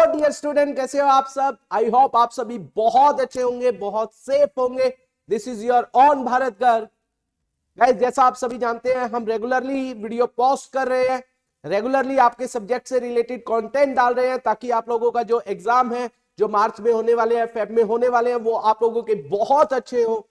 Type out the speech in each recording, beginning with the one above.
Dear student, कैसे हो आप सब। आई होप आप सभी बहुत अच्छे होंगे, बहुत सेफ होंगे। This is your on Bharat girl. Guys, जैसा आप सभी जानते हैं, हम रेगुलरली वीडियो पोस्ट कर रहे हैं, रेगुलरली आपके सब्जेक्ट से रिलेटेड कंटेंट डाल रहे हैं, ताकि आप लोगों का जो एग्जाम है, जो मार्च में होने वाले हैं, फेब में होने वाले हैं, वो आप लोगों के बहुत अच्छे हो।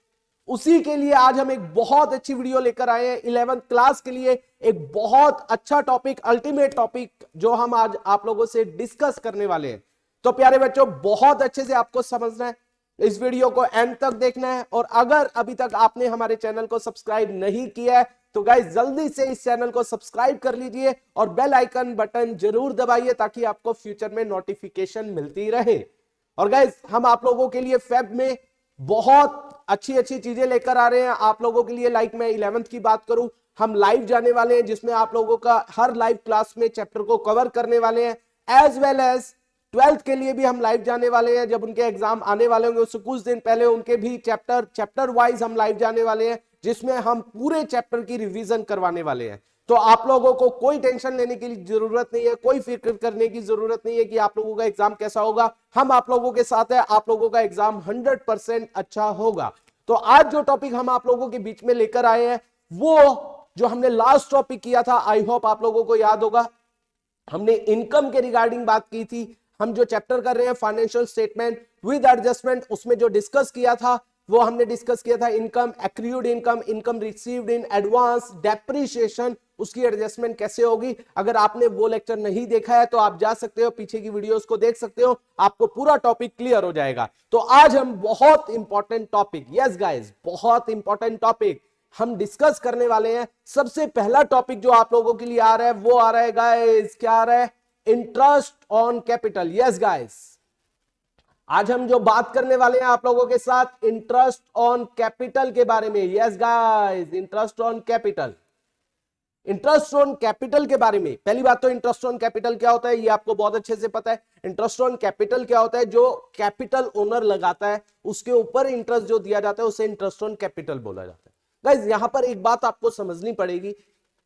उसी के लिए आज हम एक बहुत अच्छी वीडियो लेकर आए हैं 11th क्लास के लिए। एक बहुत अच्छा टॉपिक, अल्टीमेट टॉपिक, जो हम आज आप लोगों से डिस्कस करने वाले हैं। तो प्यारे बच्चों, बहुत अच्छे से आपको समझना है, इस वीडियो को एंड तक देखना है। और अगर अभी तक आपने हमारे चैनल को सब्सक्राइब नहीं किया है तो गाइस जल्दी से इस चैनल को सब्सक्राइब कर लीजिए और बेल आइकन बटन जरूर दबाइए, ताकि आपको फ्यूचर में नोटिफिकेशन मिलती रहे। और गाइस, हम आप लोगों के लिए फेब में बहुत अच्छी अच्छी चीजें लेकर आ रहे हैं आप लोगों के लिए। लाइक मैं 11th की बात करूं, हम लाइव जाने वाले हैं, जिसमें आप लोगों का हर लाइव क्लास में चैप्टर को कवर करने वाले हैं। एज वेल एज 12th के लिए भी हम लाइव जाने वाले हैं। जब उनके एग्जाम आने वाले होंगे उससे कुछ दिन पहले उनके भी चैप्टर वाइज हम लाइव जाने वाले हैं, जिसमें हम पूरे चैप्टर की रिवीजन करवाने वाले हैं। तो आप लोगों को कोई टेंशन लेने की जरूरत नहीं है, कोई फिक्र करने की जरूरत नहीं है कि आप लोगों का एग्जाम कैसा होगा। हम आप लोगों के साथ है, आप लोगों का एग्जाम 100% अच्छा होगा। तो आज जो टॉपिक हम आप लोगों के बीच में लेकर आए हैं, वो जो हमने लास्ट टॉपिक किया था, आई होप आप लोगों को याद होगा। हमने इनकम के रिगार्डिंग बात की थी। हम जो चैप्टर कर रहे हैं फाइनेंशियल स्टेटमेंट विद एडजस्टमेंट, उसमें जो डिस्कस किया था वो हमने डिस्कस किया था income, accrued income, income received in advance, depreciation, उसकी एडजस्टमेंट कैसे होगी। अगर आपने वो लेक्चर नहीं देखा है तो आप जा सकते हो, पीछे की वीडियोस को देख सकते हो, आपको पूरा टॉपिक क्लियर हो जाएगा। तो आज हम बहुत इंपॉर्टेंट टॉपिक, यस गाइस, बहुत इंपॉर्टेंट टॉपिक हम डिस्कस करने वाले हैं। सबसे पहला टॉपिक जो आप लोगों के लिए आ रहा है वो आ रहा है गाइस, क्या आ रहा है? Interest on capital. Yes guys, आज हम जो बात करने वाले हैं आप लोगों के साथ इंटरेस्ट ऑन कैपिटल के बारे में। Yes guys, interest on capital, interest on capital के बारे में। पहली बात तो इंटरेस्ट ऑन कैपिटल क्या होता है ये आपको बहुत अच्छे से पता है। इंटरेस्ट ऑन कैपिटल क्या होता है? जो कैपिटल ओनर लगाता है उसके ऊपर इंटरेस्ट जो दिया जाता है उसे इंटरेस्ट ऑन कैपिटल बोला जाता है। गाइस, यहां पर एक बात आपको समझनी पड़ेगी,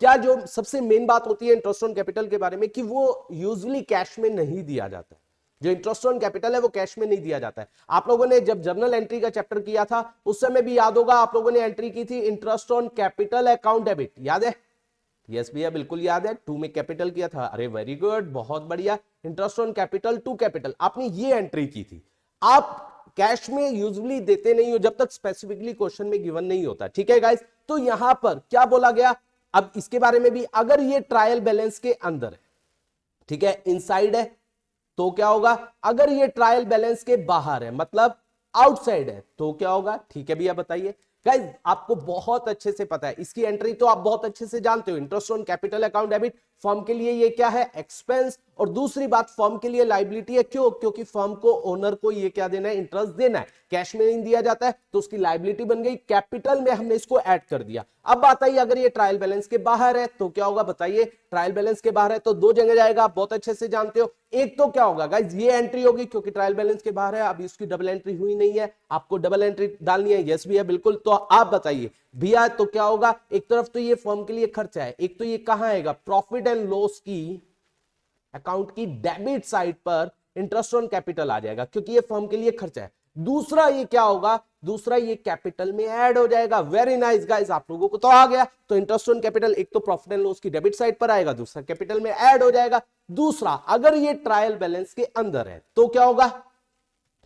क्या जो सबसे मेन बात होती है इंटरेस्ट ऑन कैपिटल के बारे में, कि वो यूजुअली कैश में नहीं दिया जाता है। जो इंटरेस्ट ऑन कैपिटल है वो कैश में नहीं दिया जाता है। आप लोगों ने जब जर्नल एंट्री का चैप्टर किया था उस समय भी याद होगा, आप लोगों ने एंट्री की थी interest on capital account debit, याद है? यस भैया, बिल्कुल याद है। टू में कैपिटल किया था, अरे वेरी गुड, बहुत बढ़िया। Interest on capital to capital, आपने ये एंट्री की थी। आप कैश में यूजुअली देते नहीं हो जब तक स्पेसिफिकली क्वेश्चन में गिवन नहीं होता, ठीक है गाइस। तो यहां पर क्या बोला गया, अब इसके बारे में भी, अगर ये ट्रायल बैलेंस के अंदर है, ठीक है, इनसाइड है, तो क्या होगा? अगर ये ट्रायल बैलेंस के बाहर है, मतलब आउटसाइड है, तो क्या होगा? ठीक है भैया, बताइए। गाइस, आपको बहुत अच्छे से पता है, इसकी एंट्री तो आप बहुत अच्छे से जानते हो। Interest on capital account debit, firm के लिए ये क्या है? एक्सपेंस। और दूसरी बात, फर्म के लिए लायबिलिटी है। क्यों? क्योंकि फर्म को, ओनर को ये क्या देना है? इंटरेस्ट देना है। कैश में नहीं दिया जाता है तो उसकी लायबिलिटी बन गई, कैपिटल में हमने इसको ऐड कर दिया। अब बात आई, अगर ये ट्रायल बैलेंस के बाहर है तो क्या होगा? बताइए। ट्रायल बैलेंस के बाहर है तो दो जगह जाएगा, आप बहुत अच्छे से जानते हो। एक तो क्या होगा गाइस, ये एंट्री होगी क्योंकि ट्रायल बैलेंस के बाहर है, अभी उसकी डबल एंट्री हुई नहीं है, आपको डबल एंट्री डालनी है। यस भैया, बिल्कुल। तो आप बताइए भैया, तो क्या होगा? एक तरफ तो ये फर्म के लिए खर्चा है, एक तो ये कहां आएगा? प्रॉफिट एंड लॉस की अकाउंट की डेबिट साइड पर इंटरेस्ट ऑन कैपिटल आ जाएगा, क्योंकि ये फर्म के लिए खर्चा है। दूसरा ये क्या होगा? दूसरा ये कैपिटल में ऐड हो जाएगा। वेरी नाइस गाइस, आप लोगों को तो आ गया। तो इंटरेस्ट ऑन कैपिटल एक तो प्रॉफिट एंड लॉस की डेबिट साइड पर आएगा, दूसरा कैपिटल में ऐड हो जाएगा। दूसरा, अगर ये ट्रायल बैलेंस के अंदर है तो क्या होगा?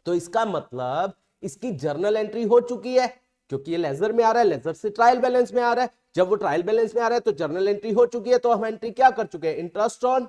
तो इसका मतलब इसकी जर्नल एंट्री हो चुकी है, क्योंकि ये लेजर में आ रहा है, लेजर से ट्रायल बैलेंस में आ रहा है। जब वो ट्रायल बैलेंस में आ रहा है तो जर्नल एंट्री हो चुकी है, तो हम एंट्री क्या कर चुके हैं? Interest on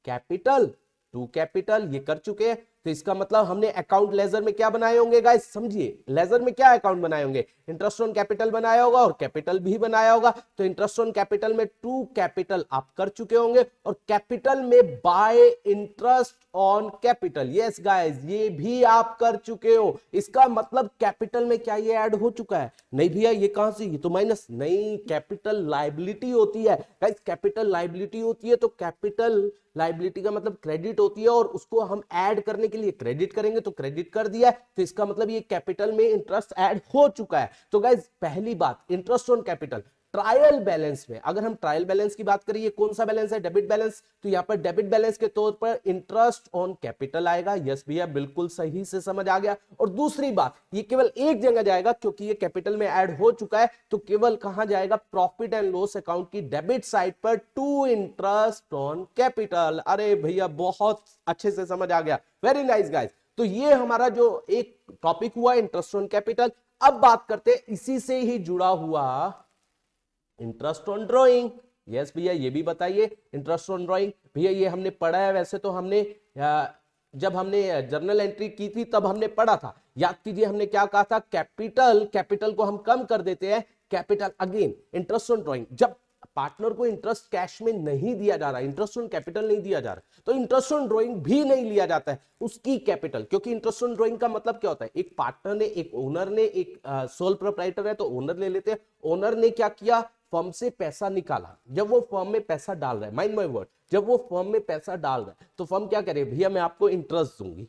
capital to capital, ये कर चुके हैं। तो इसका मतलब हमने अकाउंट लेजर में क्या बनाए होंगे गाइस? समझिए, लेजर में क्या अकाउंट बनाए होंगे? इंटरेस्ट ऑन कैपिटल बनाया होगा और कैपिटल भी बनाया होगा। तो इंटरेस्ट ऑन कैपिटल में टू कैपिटल आप कर चुके होंगे, और कैपिटल में bye interest on capital, yes guys, ये भी आप कर चुके हो। इसका मतलब कैपिटल में क्या ये ऐड हो चुका है? नहीं भैया, ये कहां से? ये तो माइनस। नहीं, कैपिटल लायबिलिटी होती है गाइस, कैपिटल लायबिलिटी होती है। तो कैपिटल लायबिलिटी का मतलब क्रेडिट होती है, और उसको हम ऐड करने के लिए क्रेडिट करेंगे, तो क्रेडिट कर दिया है, तो इसका मतलब ये कैपिटल में इंटरेस्ट ऐड हो चुका है। तो गाइस, पहली बात, interest on capital trial balance में, अगर हम ट्रायल बैलेंस की बात करें, ये कौन सा बैलेंस है, डेबिट बैलेंस, तो यहाँ पर डेबिट बैलेंस के तौर पर इंटरेस्ट ऑन कैपिटल आएगा। यस भैया बिल्कुल सही से समझ आ गया। और दूसरी बात, ये केवल एक जगह जाएगा क्योंकि ये कैपिटल में ऐड हो चुका है, तो केवल कहां जाएगा, प्रॉफिट एंड लॉस अकाउंट की डेबिट साइड पर, टू इंटरेस्ट ऑन कैपिटल। अरे भैया बहुत अच्छे से समझ आ गया, वेरी नाइस गाइस। तो ये हमारा जो एक टॉपिक हुआ इंटरेस्ट ऑन कैपिटल। अब बात करते हैं इसी से ही जुड़ा हुआ इंटरेस्ट ऑन ड्रॉइंग। यस भैया ये भी बताइए, इंटरेस्ट ऑन ड्रॉइंग भैया ये हमने पढ़ा है, वैसे तो हमने जब हमने जर्नल एंट्री की थी तब हमने पढ़ा था, याद कीजिए हमने क्या कहा था, कैपिटल को हम कम कर देते हैं, capital again interest on drawing, जब पार्टनर को इंटरेस्ट कैश में नहीं दिया जा रहा, इंटरेस्ट ऑन कैपिटल नहीं दिया जा रहा, तो इंटरेस्ट ऑन ड्रॉइंग भी नहीं लिया जाता है उसकी कैपिटल, क्योंकि इंटरेस्ट ऑन ड्रॉइंग का मतलब क्या होता है, एक पार्टनर ने, एक ओनर ने, एक सोल प्रोप्राइटर है तो ओनर ले लेते हैं, ओनर ने क्या किया, फर्म से पैसा निकाला, जब वो फर्म में पैसा डाल रहा है, माइंड माय वर्ड, जब वो फर्म में पैसा डाल रहा है तो फर्म क्या करे, भैया मैं आपको इंटरेस्ट दूंगी,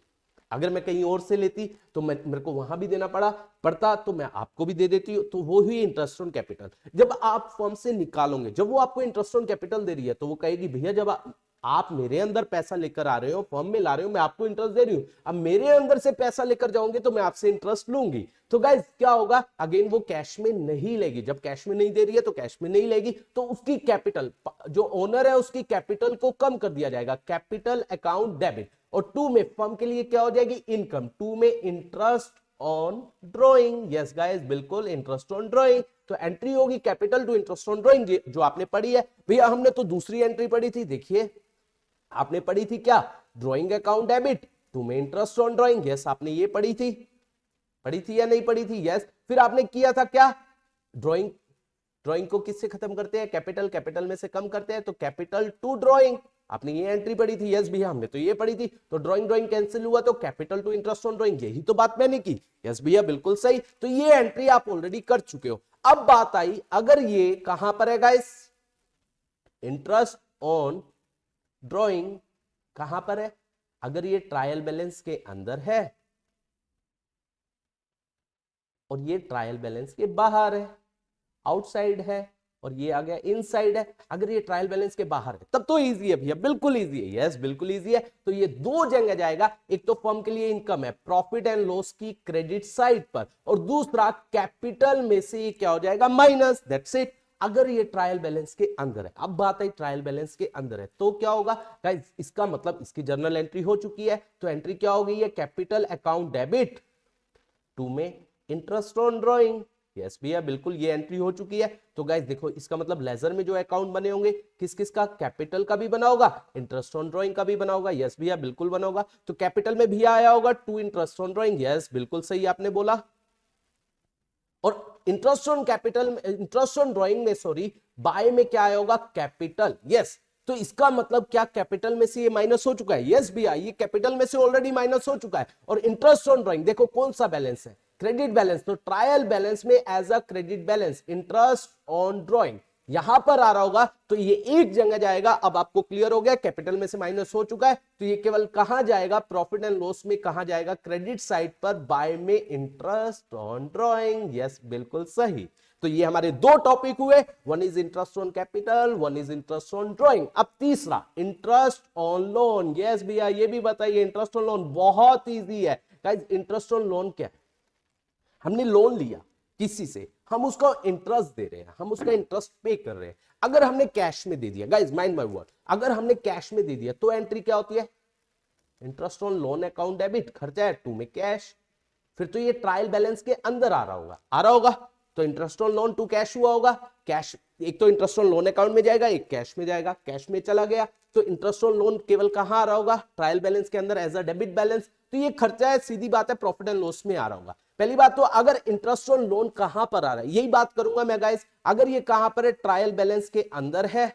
अगर मैं कहीं और से लेती तो मेरे को वहां भी देना पड़ता तो मैं आपको भी दे देती, तो वो ही इंटरेस्ट ऑन कैपिटल। जब आप फर्म से निकालोगे, जब वो आपको इंटरेस्ट ऑन कैपिटल दे रही है तो वो कहेगी भैया जब आप मेरे अंदर पैसा लेकर आ रहे हो, फर्म में ला रहे हो, मैं आपको इंटरेस्ट दे रही हूं, अब मेरे अंदर से पैसा लेकर जाओगे तो मैं आपसे इंटरेस्ट लूंगी। तो गाइस क्या होगा, अगेन वो कैश में नहीं लेगी, जब कैश में नहीं दे रही है तो कैश में नहीं लेगी, तो उसकी कैपिटल, जो ओनर है उसकी कैपिटल को कम कर दिया जाएगा, कैपिटल अकाउंट डेबिट, और टू में फर्म के लिए क्या हो जाएगी, इनकम, टू में interest on drawing. Yes guys बिल्कुल इंटरेस्ट ऑन ड्रॉइंग, तो एंट्री होगी capital to interest on drawing, जो आपने पढ़ी है भैया। हमने तो दूसरी एंट्री पढ़ी थी, देखिए आपने पढ़ी थी क्या, ड्रॉइंग अकाउंट डेबिट, टू में इंटरेस्ट ऑन ड्रॉइंग। यस आपने ये पढ़ी थी या नहीं पढ़ी थी, यस। फिर आपने किया था क्या, ड्रॉइंग को किससे खत्म करते हैं, कैपिटल में से कम करते हैं, तो कैपिटल टू ड्रॉइंग, आपने ये एंट्री पढ़ी थी, यस भैया हमने तो ये पढ़ी थी, तो ड्रॉइंग कैंसिल हुआ तो capital to interest on drawing, यही तो बात मैंने की, यस भैया बिल्कुल सही। तो ये एंट्री आप ऑलरेडी कर चुके हो। अब बात आई, अगर ये कहां पर है गाइस, इंटरेस्ट ऑन ड्रॉइंग कहां पर है, अगर ये ट्रायल बैलेंस के अंदर है और ये ट्रायल बैलेंस के बाहर है, आउटसाइड है, और ये आ गया इनसाइड है, अगर ये ट्रायल बैलेंस के बाहर है तब तो इजी है भैया, बिल्कुल इजी है, यस बिल्कुल इजी है। तो ये दो जगह जाएगा, एक तो फर्म के लिए इनकम है, प्रॉफिट एंड लॉस की क्रेडिट साइड पर, और दूसरा कैपिटल में से क्या हो जाएगा, माइनस, दैट्स इट। अगर ये ट्रायल बैलेंस के अंदर है, अब बात आई ट्रायल बैलेंस के अंदर है तो क्या होगा गाइस, इसका मतलब इसकी जर्नल एंट्री हो चुकी है, तो एंट्री क्या हो गई है, कैपिटल अकाउंट डेबिट, टू में इंटरेस्ट ऑन ड्रॉइंग। यस भैया बिल्कुल ये एंट्री हो चुकी है। तो गाइस देखो इसका मतलब लेजर में जो अकाउंट बने होंगे, किस किस का, कैपिटल का भी बना होगा, इंटरेस्ट ऑन ड्रॉइंग का भी बना होगा, यस भैया बिल्कुल बना होगा। तो कैपिटल में भी आया होगा to interest on drawing, yes बिल्कुल सही आपने बोला। और इंटरेस्ट ऑन ड्रॉइंग में सॉरी बाय में क्या आया होगा, कैपिटल, यस। तो इसका मतलब क्या, कैपिटल में से ये माइनस हो चुका है, यस भैया ये कैपिटल में से ऑलरेडी माइनस हो चुका है। और इंटरेस्ट ऑन ड्रॉइंग देखो कौन सा बैलेंस है, क्रेडिट बैलेंस, तो ट्रायल बैलेंस में as a credit balance interest on drawing यहां पर आ रहा होगा, तो ये एक जगह जाएगा। अब आपको क्लियर हो गया, कैपिटल में से माइनस हो चुका है, तो ये केवल कहां जाएगा, प्रॉफिट एंड लॉस में कहां जाएगा, क्रेडिट साइड पर, बाय में इंटरेस्ट ऑन ड्रॉइंग। यस बिल्कुल सही। तो ये हमारे दो टॉपिक हुए, one is interest on capital, one is interest on drawing. अब तीसरा इंटरेस्ट ऑन लोन। यस भैया ये भी बताइए, इंटरेस्ट ऑन लोन बहुत ईजी है गाइस। इंटरेस्ट ऑन लोन क्या है, हमने लोन लिया किसी से, हम उसका इंटरेस्ट दे रहे हैं, हम उसका इंटरेस्ट पे कर रहे हैं। अगर हमने कैश में दे दिया, गाइस माइंड माय वर्ड, अगर हमने कैश में दे दिया तो एंट्री क्या होती है, interest on loan account debit, खर्चा है टू में कैश, फिर तो ये ट्रायल बैलेंस के अंदर आ रहा होगा, तो interest on loan to cash हुआ होगा, कैश एक तो इंटरेस्ट ऑन लोन अकाउंट में जाएगा, एक कैश में जाएगा, कैश में चला गया, तो इंटरेस्ट ऑन लोन केवल कहां आ रहा होगा, ट्रायल बैलेंस के अंदर एज अ डेबिट बैलेंस। तो ये खर्चा है, सीधी बात है, प्रॉफिट एंड लॉस में आ रहा होगा। पहली बात तो अगर इंटरेस्ट ऑन लोन कहां पर आ रहा है, यही बात करूंगा मैं गाइस, अगर ये कहां पर है, ट्रायल बैलेंस के अंदर है,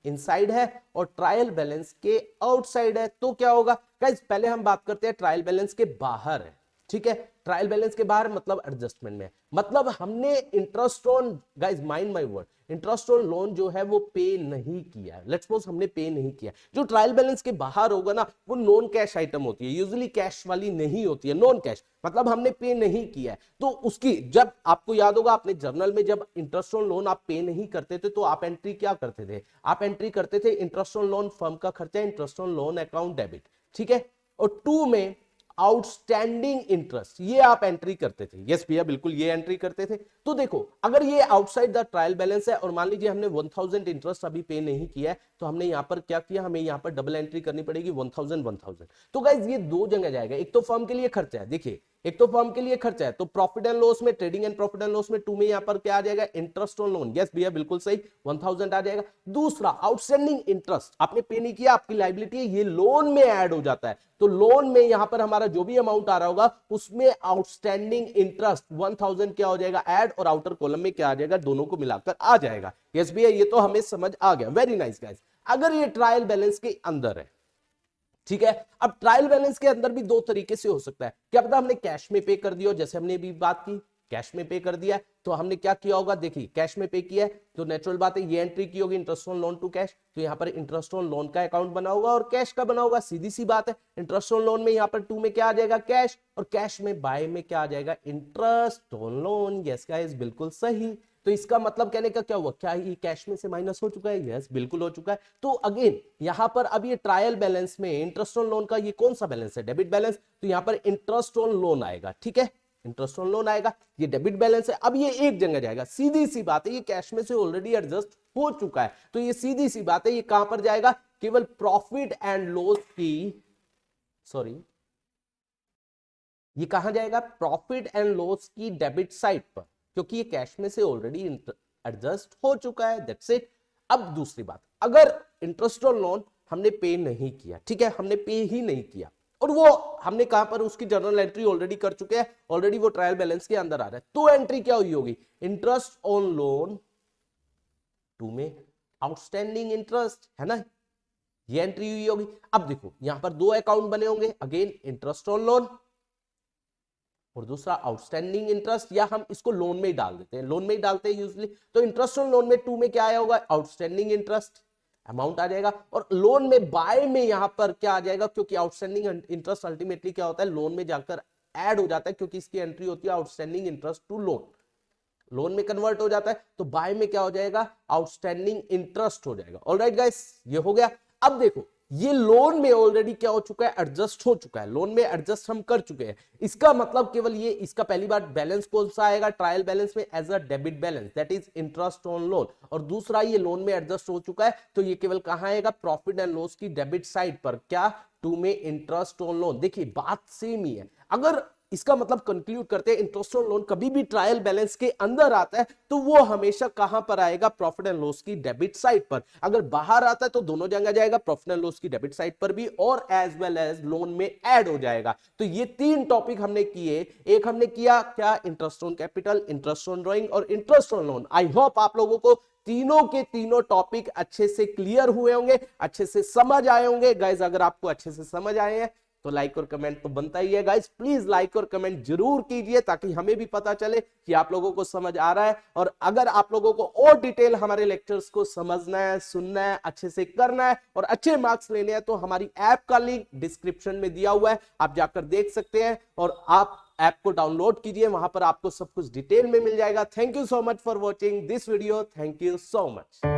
इनसाइड है, और ट्रायल बैलेंस के आउटसाइड है, तो क्या होगा गाइस, पहले हम बात करते हैं ट्रायल बैलेंस के बाहर है, ठीक है। ट्रायल बैलेंस के बाहर मतलब एडजस्टमेंट में, मतलब हमने interest on, guys mind my word, interest on loan जो है वो पे नहीं किया। लेट्स सपोज हमने पे नहीं किया। जो ट्रायल बैलेंस के बाहर होगा ना वो नॉन कैश आइटम होती है, यूजुअली कैश वाली नहीं होती है, नॉन कैश, मतलब हमने पे नहीं किया है। तो उसकी, जब आपको याद होगा अपने जर्नल में जब इंटरेस्ट ऑन लोन आप पे नहीं करते थे तो आप एंट्री क्या करते थे, आप एंट्री करते थे इंटरेस्ट ऑन लोन फर्म का खर्चा, interest on loan account debit, ठीक है। और 2 में आउटस्टैंडिंग इंटरेस्ट, ये आप एंट्री करते थे। यस भैया बिल्कुल ये एंट्री करते थे। तो देखो अगर ये आउटसाइड द ट्रायल बैलेंस है और मान लीजिए हमने 1000 इंटरेस्ट अभी पे नहीं किया है तो हमने यहां पर क्या किया, हमें यहां पर डबल एंट्री करनी पड़ेगी 1000। तो गाइज ये दो जगह जाएगा, एक तो फर्म के लिए खर्चा है, देखिए एक तो फर्म के लिए खर्चा है, तो प्रॉफिट एंड लॉस में, trading and profit and loss में 2 में यहां पर क्या आ जाएगा, इंटरेस्ट ऑन लोन। यस भैया बिल्कुल सही, 1000 आ जाएगा। दूसरा आउटस्टैंडिंग इंटरेस्ट, आपने पे नहीं किया, आपकी लायबिलिटी है, ये लोन में ऐड हो जाता है। तो लोन में यहां पर हमारा जो भी अमाउंट आ रहा होगा उसमें आउटस्टैंडिंग इंटरेस्ट 1000 क्या हो जाएगा ऐड, और आउटर कॉलम में क्या आ जाएगा, दोनों को मिलाकर आ जाएगा। यस भैया ये तो हमें समझ आ गया, वेरी नाइस गाइस। अगर ये ट्रायल बैलेंस के अंदर है, ठीक है। अब ट्रायल बैलेंस के अंदर भी दो तरीके से हो सकता है, क्या पता हमने कैश में पे कर दिया, जैसे हमने भी बात की कैश में पे कर दिया, तो हमने क्या किया होगा, देखिए कैश में पे किया है तो नेचुरल बात है ये एंट्री की होगी interest on loan to cash, तो यहां पर इंटरेस्ट ऑन लोन का अकाउंट बना होगा और कैश का बना होगा, सीधी सी बात है। इंटरेस्ट ऑन लोन में यहां पर 2 में क्या आ जाएगा कैश, और कैश में बाय में क्या आ जाएगा interest on loan. Yes guys बिल्कुल सही। तो इसका मतलब कहने का क्या हुआ, क्या ये कैश में से माइनस हो चुका है, यस बिल्कुल हो चुका है। तो अगेन यहां पर अब ये ट्रायल बैलेंस में इंटरेस्ट ऑन लोन का ये कौन सा बैलेंस है, डेबिट बैलेंस, तो यहां पर इंटरेस्ट ऑन लोन आएगा, ठीक है, इंटरेस्ट ऑन लोन आएगा, ये डेबिट बैलेंस है। अब ये एक जगह जाएगा, सीधी सी बात है, ये कैश में से ऑलरेडी एडजस्ट हो चुका है, तो ये सीधी सी बात है ये कहां पर जाएगा, केवल प्रॉफिट एंड लॉस की, सॉरी ये कहां जाएगा, प्रॉफिट एंड लॉस की डेबिट साइड पर, क्योंकि ये कैश में से ऑलरेडी एडजस्ट हो चुका है, दैट्स इट। अब दूसरी बात, अगर इंटरेस्ट ऑन लोन हमने पे नहीं किया, ठीक है, हमने पे ही नहीं किया और वो हमने कहां पर उसकी जर्नल एंट्री ऑलरेडी कर चुके हैं, ऑलरेडी वो ट्रायल बैलेंस के अंदर आ रहा है, तो एंट्री क्या हुई होगी, इंटरेस्ट ऑन लोन 2 में आउटस्टैंडिंग इंटरेस्ट, है ना, ये एंट्री हुई होगी। अब देखो यहां पर दो अकाउंट बने होंगे, अगेन इंटरेस्ट ऑन लोन और दूसरा आउटस्टैंडिंग इंटरेस्ट, या हम इसको लोन में ही डाल देते हैं, लोन में ही डालते हैं यूजुअली। तो इंटरेस्ट ऑन लोन में 2 में क्या आया होगा, आउटस्टैंडिंग इंटरेस्ट अमाउंट आ जाएगा, और लोन में बाय में यहां पर क्या आ जाएगा, क्योंकि आउटस्टैंडिंग इंटरेस्ट अल्टीमेटली क्या होता है, लोन में जाकर ऐड हो जाता है, क्योंकि इसकी एंट्री होती है outstanding interest to loan, loan में कन्वर्ट हो जाता है, तो बाय में क्या हो जाएगा, आउटस्टैंडिंग इंटरेस्ट हो जाएगा। ऑलराइट गाइस ये हो गया। अब देखो ये लोन में ऑलरेडी क्या हो चुका है, एडजस्ट हो चुका है, लोन में एडजस्ट हम कर चुके हैं, इसका मतलब केवल ये, इसका पहली बार बैलेंस कौन सा आएगा ट्रायल बैलेंस में, as a debit balance, that is interest on loan, और दूसरा ये लोन में एडजस्ट हो चुका है तो ये केवल कहां आएगा, प्रॉफिट एंड लॉस की डेबिट साइड पर, क्या 2 में इंटरेस्ट ऑन लोन। देखिए बात सेम ही है, अगर इसका मतलब कंक्लूड करते हैं इंटरेस्ट ऑन लोन कभी भी ट्रायल बैलेंस के अंदर आता है तो वो हमेशा कहां पर आएगा, प्रॉफिट एंड लॉस की डेबिट साइड पर। अगर बाहर आता है तो दोनों जगह जाएगा, प्रॉफिट एंड लॉस की डेबिट साइड पर भी और एज वेल एज लोन में ऐड हो जाएगा। तो ये 3 टॉपिक हमने किए, एक हमने किया क्या, interest on capital, interest on drawing और interest on loan. I hope आप लोगों को तीनों के तीनों टॉपिक अच्छे से क्लियर हुए होंगे, अच्छे से समझ आए होंगे। गाइज अगर आपको अच्छे से समझ आए हैं तो लाइक और कमेंट तो बनता ही है गाइस, प्लीज लाइक और कमेंट जरूर कीजिए ताकि हमें भी पता चले कि आप लोगों को समझ आ रहा है। और अगर आप लोगों को और डिटेल हमारे लेक्चर्स को समझना है, सुनना है, अच्छे से करना है और अच्छे मार्क्स लेने हैं तो हमारी ऐप का लिंक डिस्क्रिप्शन में दिया हुआ है, आप जाकर देख सकते हैं और आप ऐप को डाउनलोड कीजिए, वहां पर आपको सब कुछ डिटेल में मिल जाएगा। Thank you so much for watching this video, thank you so much.